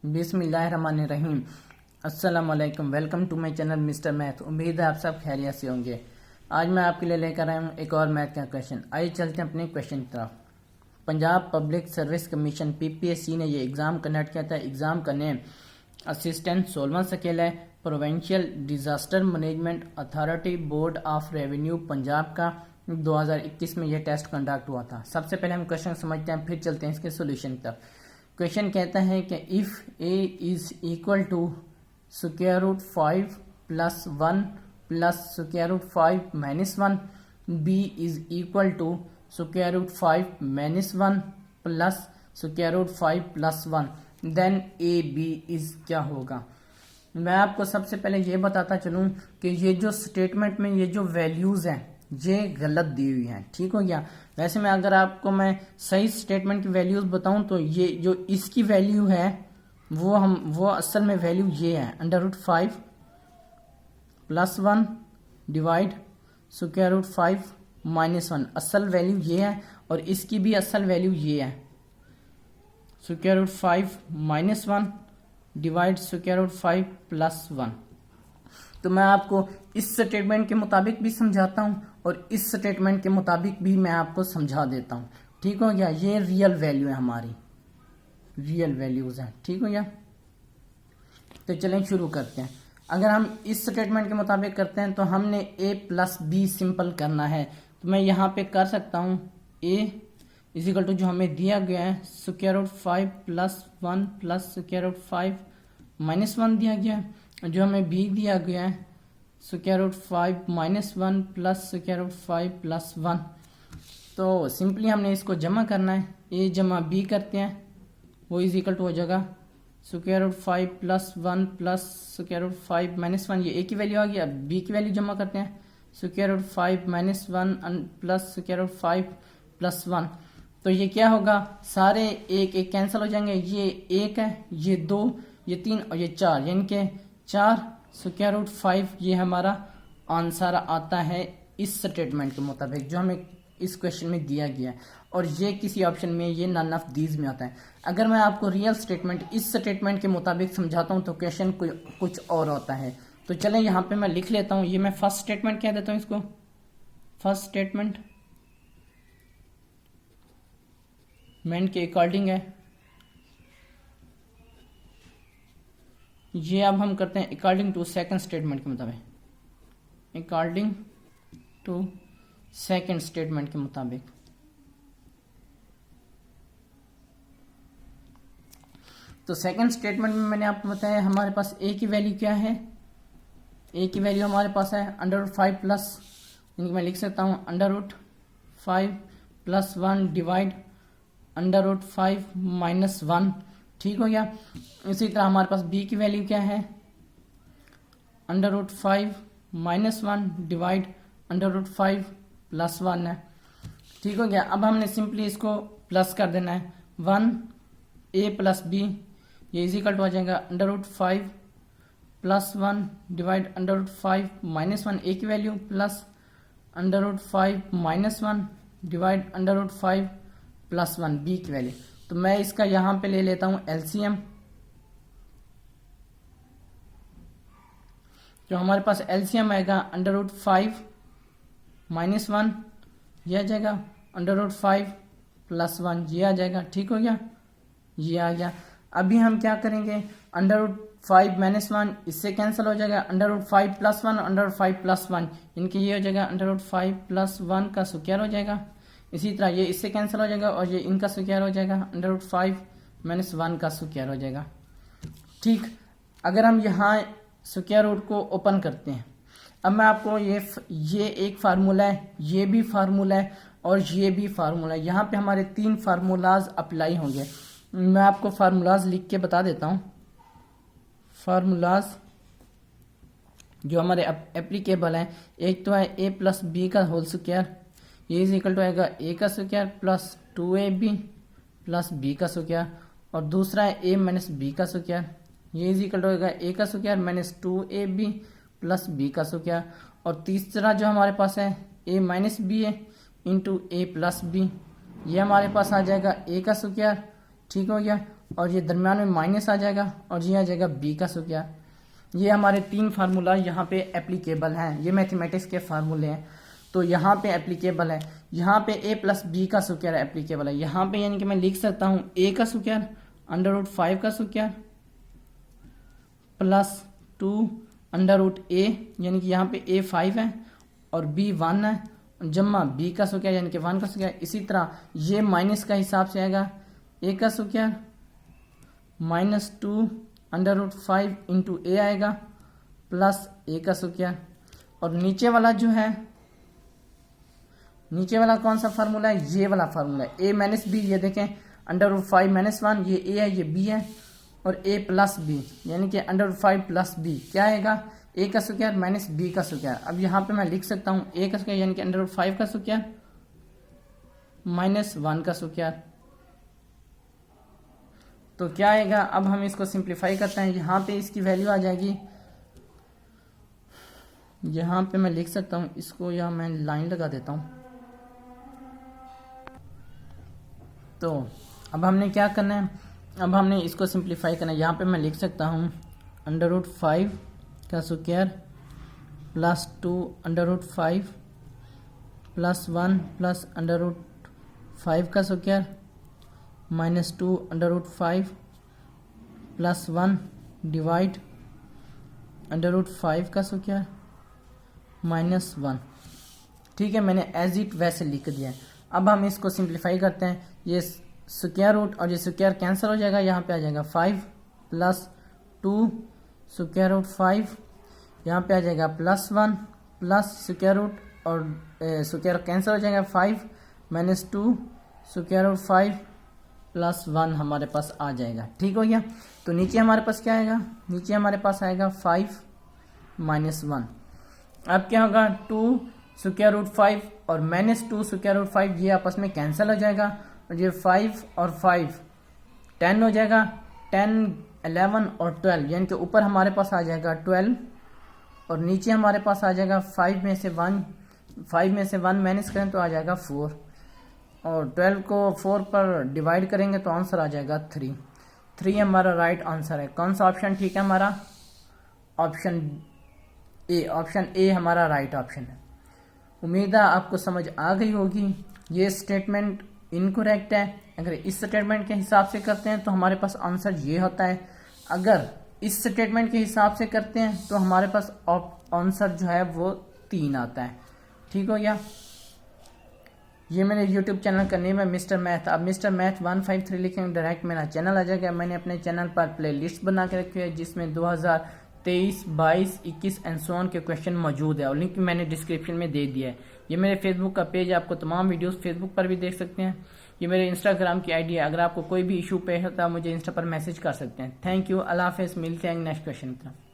बिस्मिल्लाहिर्रहमानिर्रहीम। अस्सलाम वालेकुम। Welcome to my channel mister math. उम्मीद है आप सब खैरियत से होंगे। आज मैं आपके लिए लेकर आया हूँ एक और मैथ का क्वेश्चन। आइए चलते हैं अपने क्वेश्चन की तरफ। Punjab public service commission PPSC ने ये एग्ज़ाम कंडक्ट किया था। एग्ज़ाम का नेम असिस्टेंट सोलवन स्केल है। Provincial disaster management authority board of revenue Punjab का 2021 में यह टेस्ट कंडक्ट हुआ था। सबसे पहले हम क्वेश्चन समझते हैं, फिर चलते हैं इसके सोल्यूशन की तरफ। क्वेश्चन कहता है कि if a is equal to square root 5 plus 1 plus square root 5 minus 1, b is equal to square root 5 minus 1 plus square root 5 plus 1, then a b is क्या होगा। मैं आपको सबसे पहले ये बताता चलूँ कि ये जो स्टेटमेंट में ये जो वैल्यूज़ हैं ये गलत दी हुई हैं। ठीक हो गया। वैसे में अगर आपको मैं सही स्टेटमेंट की वैल्यूज बताऊं तो ये जो इसकी वैल्यू है वो असल में वैल्यू ये है √5 plus 1 divide square root 5 minus 1। असल वैल्यू ये है और इसकी भी असल वैल्यू ये है square root 5 minus 1 divide square root 5 plus 1। तो मैं आपको इस स्टेटमेंट के मुताबिक भी समझाता हूं और इस स्टेटमेंट के मुताबिक भी मैं आपको समझा देता हूं। ठीक हो गया। ये रियल वैल्यू है, हमारी रियल वैल्यूज हैं। ठीक हो गया। तो चलें शुरू करते हैं। अगर हम इस स्टेटमेंट के मुताबिक करते हैं तो हमने a प्लस बी सिंपल करना है। तो मैं यहाँ पे कर सकता हूँ a इज इक्वल टू जो हमें दिया गया है square root 5 plus 1 plus square root 5 minus 1 दिया गया है। जो हमें b दिया गया है square root 5 minus 1 plus square root 5 plus 1। तो सिंपली हमने इसको जमा करना है। a जमा b करते हैं, वो इज इक्वल टू हो जाएगा square root 5 plus 1 plus square root 5 minus 1। ये a की वैल्यू आ गई। अब b की वैल्यू जमा करते हैं square root 5 minus 1 plus square root 5 plus 1। तो ये क्या होगा, सारे एक एक कैंसिल हो जाएंगे। ये 1 है, ये 2, ये 3 और ये 4, यानी कि 4 स्क्वायर रूट 5 ये हमारा आंसर आता है इस स्टेटमेंट के मुताबिक जो हमें इस क्वेश्चन में दिया गया है। और ये किसी ऑप्शन में ये नन ऑफ दीज में आता है। अगर मैं आपको रियल स्टेटमेंट इस स्टेटमेंट के मुताबिक समझाता हूँ तो क्वेश्चन कुछ और होता है। तो चलें यहाँ पे मैं लिख लेता हूँ। ये मैं फर्स्ट स्टेटमेंट कह देता हूँ इसको। फर्स्ट स्टेटमेंट मेन के अकॉर्डिंग है। ये अब हम करते हैं अकॉर्डिंग टू सेकंड स्टेटमेंट के मुताबिक। अकॉर्डिंग टू सेकंड स्टेटमेंट के मुताबिक तो सेकंड स्टेटमेंट में मैंने आपको बताया हमारे पास a की वैल्यू क्या है। a की वैल्यू हमारे पास है √5 प्लस, यानी मैं लिख सकता हूँ √5 प्लस 1 डिवाइड √5 माइनस 1। ठीक हो गया। इसी तरह हमारे पास b की वैल्यू क्या है √5 माइनस 1 डिवाइड √5 प्लस 1 है। ठीक हो गया। अब हमने सिंपली इसको प्लस कर देना है। 1a प्लस b ये इज इक्वल टू आ जाएगा √5 प्लस 1 डिवाइड √5 माइनस 1 a की value plus √5 minus 1 divide √5 plus 1 b की वैल्यू। तो मैं इसका यहां पे ले लेता हूं LCM। जो हमारे पास LCM आएगा √5 माइनस 1 ये आ जाएगा √5 प्लस 1 ये आ जाएगा। ठीक हो गया, ये आ गया। अभी हम क्या करेंगे √5 माइनस 1 इससे कैंसिल हो जाएगा √5 प्लस 1 √5 प्लस 1, इनके ये हो जाएगा √5 प्लस 1 का स्क्वायर हो जाएगा। इसी तरह ये इससे कैंसिल हो जाएगा और ये इनका स्क्वायर हो जाएगा √5 माइनस 1 का स्क्वायर हो जाएगा। ठीक। अगर हम यहाँ स्क्वायर रूट को ओपन करते हैं, अब मैं आपको ये एक फार्मूला है, ये भी फार्मूला है और ये भी फार्मूला है। यहाँ पे हमारे 3 फार्मूलाज अप्लाई होंगे। मैं आपको फार्मूलाज लिख के बता देता हूँ। फार्मूलाज जो हमारे एप्लीकेबल हैं, एक तो है a प्लस बी का होल स्क्वायर, ये इज इक्वल टू आएगा a का square plus 2ab plus b का स्क्वायर, और दूसरा है a माइनस b का स्क्वायर, ये इज इक्वल टू आएगा a का square minus 2ab plus b का स्क्वायर, और तीसरा जो हमारे पास है a माइनस बी है इंटू a प्लस बी, ये हमारे पास आ जाएगा a का स्क्वायर। ठीक हो गया। और ये दरमियान में माइनस आ जाएगा और ये आ जाएगा b का स्क्वायर। ये हमारे 3 फार्मूला यहाँ पे एप्लीकेबल हैं, ये मैथमेटिक्स के फार्मूले हैं, तो यहाँ पे एप्लीकेबल है। यहाँ पे a प्लस बी का स्क्वायर एप्लीकेबल है। यहाँ पे यानी कि मैं लिख सकता हूँ a का स्क्वायर √5 का स्क्वायर प्लस 2 √a, यानी कि यहाँ पे a 5 है और b 1 है, जमा b का स्क्वायर यानी कि 1 का स्क्वायर। इसी तरह ये माइनस का हिसाब से आएगा a का स्क्वायर -2 √5 इंटू a आएगा प्लस a का स्क्वायर। और नीचे वाला जो है, नीचे वाला कौन सा फार्मूला है, ये वाला फार्मूला है a माइनस बी। ये देखें √5 -1, ये a है ये b है, और a प्लस बी यानी कि √5 प्लस b क्या आएगा, a का स्क्वायर माइनस b का स्क्वायर। अब यहाँ पे मैं लिख सकता हूँ a का स्क्वायर यानी कि √5 का स्क्वायर -1 का स्क्वायर। तो क्या आएगा, अब हम इसको सिंप्लीफाई करते हैं। यहाँ पे इसकी वैल्यू आ जाएगी, यहाँ पे मैं लिख सकता हूँ इसको, या मैं लाइन लगा देता हूँ। तो अब हमने क्या करना है, अब हमने इसको सिंप्लीफाई करना है। यहाँ पे मैं लिख सकता हूँ √5 का स्क्वायर प्लस 2 √5 प्लस 1 प्लस √5 का स्क्वायर -2 √5 प्लस 1 डिवाइड √5 का स्क्वायर -1। ठीक है, मैंने एज इट वैसे लिख दिया है। अब हम इसको सिंप्लीफाई करते हैं। ये स्क्वायर रूट और ये स्क्वायर कैंसिल हो जाएगा, यहाँ पे आ जाएगा 5 प्लस 2 स्क्वायर रूट 5, यहाँ पे आ जाएगा +1 प्लस स्क्वायर रूट और स्क्वायर कैंसिल हो जाएगा 5 -2 स्क्वायर रूट 5 प्लस 1 हमारे पास आ जाएगा। ठीक हो गया। तो नीचे हमारे पास क्या आएगा, नीचे हमारे पास आएगा 5 -1। अब क्या होगा, 2 स्क्वायर रूट 5 और -2 स्क्वायर रूट 5 ये आपस में कैंसिल हो जाएगा, और ये 5 और 5 10 हो जाएगा, 10 11 और 12 यानी कि ऊपर हमारे पास आ जाएगा 12 और नीचे हमारे पास आ जाएगा 5 में से 1 माइनस करें तो आ जाएगा 4, और 12 को 4 पर डिवाइड करेंगे तो आंसर आ जाएगा 3 हमारा राइट आंसर है। कौन सा ऑप्शन ठीक है हमारा, ऑप्शन ए हमारा राइट ऑप्शन है। उम्मीद है आपको समझ आ गई होगी। ये स्टेटमेंट इनकरेक्ट है। अगर इस स्टेटमेंट के हिसाब से करते हैं तो हमारे पास आंसर ये होता है, अगर इस स्टेटमेंट के हिसाब से करते हैं तो हमारे पास आंसर जो है वो 3 आता है। ठीक हो गया। ये मेरे YouTube चैनल का नेम है मिस्टर मैथ। आप मिस्टर मैथ 153 लिखेंगे डायरेक्ट मेरा चैनल आ जाएगा। मैंने अपने चैनल पर प्ले लिस्ट बना के रखी है जिसमें 2023, 22, 21 एंड सो ऑन के क्वेश्चन मौजूद है, और लिंक मैंने डिस्क्रिप्शन में दे दिया है। ये मेरे फेसबुक का पेज है, आपको तमाम वीडियोस फेसबुक पर भी देख सकते हैं। ये मेरे इंस्टाग्राम की आईडी है, अगर आपको कोई भी इशू पे होता है मुझे इंस्टा पर मैसेज कर सकते हैं। थैंक यू, अल्लाह हाफिज़, मिलते हैं नेक्स्ट क्वेश्चन की तरफ।